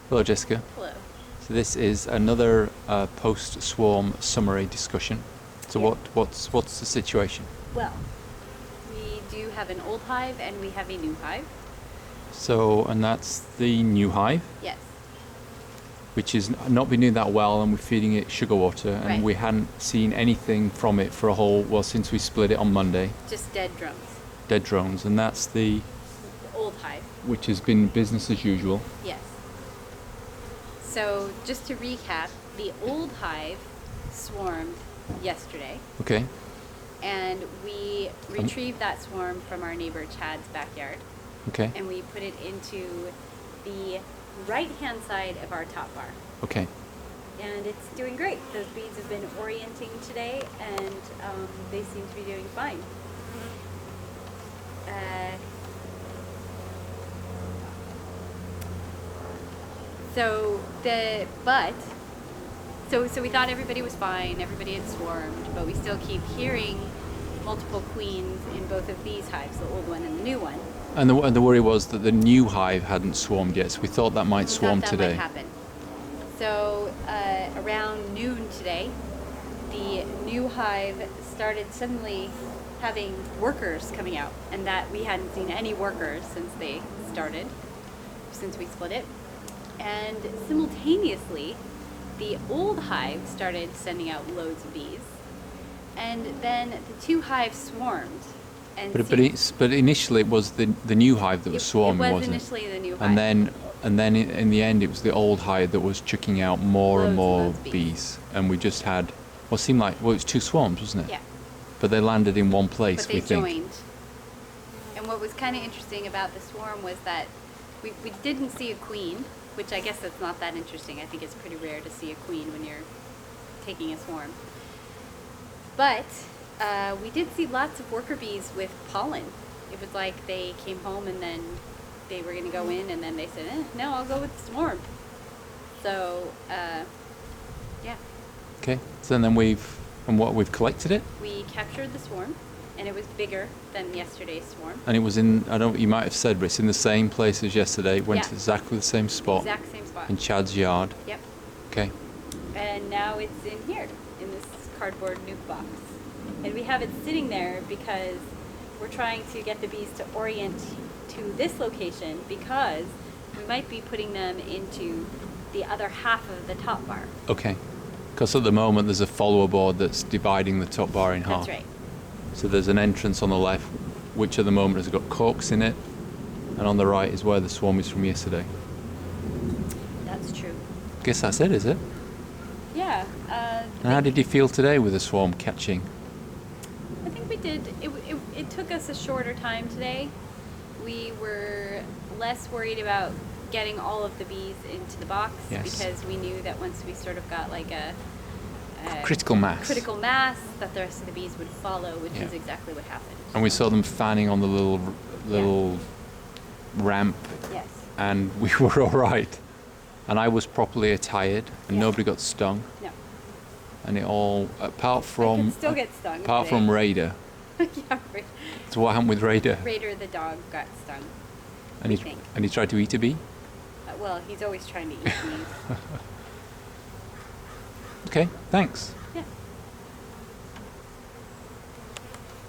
Hello, Jessica. Hello. So this is another post-swarm summary discussion. So Yeah. what's the situation? Well, we do have an old hive and we have a new hive. And that's the new hive, Yes. which has not been doing that well, and we're feeding it sugar water, and Right. we hadn't seen anything from it for since we split it on Monday. Just dead drones. Dead drones, and that's The old hive. which has been business as usual. Yes. So just to recap, the old hive swarmed yesterday, Okay. and we retrieved that swarm from our neighbor Chad's backyard, Okay. and we put it into the right-hand side of our top bar. Okay. And it's doing great. Those bees have been orienting today, and they seem to be doing fine. So we thought everybody was fine, everybody had swarmed, but we still keep hearing multiple queens in both of these hives, the old one and the new one. And the worry was that the new hive hadn't swarmed yet, so we thought that might swarm That today. might happen. So around noon today, the new hive started suddenly having workers coming out, and that we hadn't seen any workers since we split it. And simultaneously, the old hive started sending out loads of bees, and then the two hives swarmed. And But initially it was the new hive that was swarming, it was wasn't initially the new it? hive. And then in the end it was the old hive that was chucking out more and Loads and more loads of bees, and we just had it seemed like it was two swarms, wasn't it? Yeah. But they landed in one place. But they we think. joined. And what was kind of interesting about the swarm was that we didn't see a queen, which I guess that's not that interesting. I think it's pretty rare to see a queen when you're taking a swarm. But we did see lots of worker bees with pollen. It was like they came home and then they were going to go in, and then they said, no, I'll go with the swarm. So, yeah. Okay. So then we've collected it, We captured the swarm, and it was bigger than yesterday's swarm. and it was in, I don't, you might have said, but it's in the same place as yesterday. It went Yeah. to exactly the same spot Exact same spot. in Chad's yard. Yep. Okay. And now it's in here, in this cardboard nuke box. And we have it sitting there because we're trying to get the bees to orient to this location, because we might be putting them into the other half of the top bar. Okay. Because at the moment there's a follower board that's dividing the top bar in half. That's right. So there's an entrance on the left, which at the moment has got corks in it, and on the right is where the swarm is from yesterday. That's true. Guess that's it, is it? Yeah. And how did you feel today with the swarm catching? I think we did. It took us a shorter time today. We were less worried about getting all of the bees into the box, Yes. because we knew that once we sort of got like a Critical mass. critical mass, that the rest of the bees would follow, which Yeah. is exactly what happened. And we saw them fanning on the little ramp, Yes. and we were all right. And I was properly attired, and Yeah. nobody got stung. No. And it all, apart I from can still get stung. apart today. from Raider. Yeah, So what happened with Raider? Raider the dog got stung. And we he think. and he tried to eat a bee. Well, he's always trying to eat bees. Okay, thanks.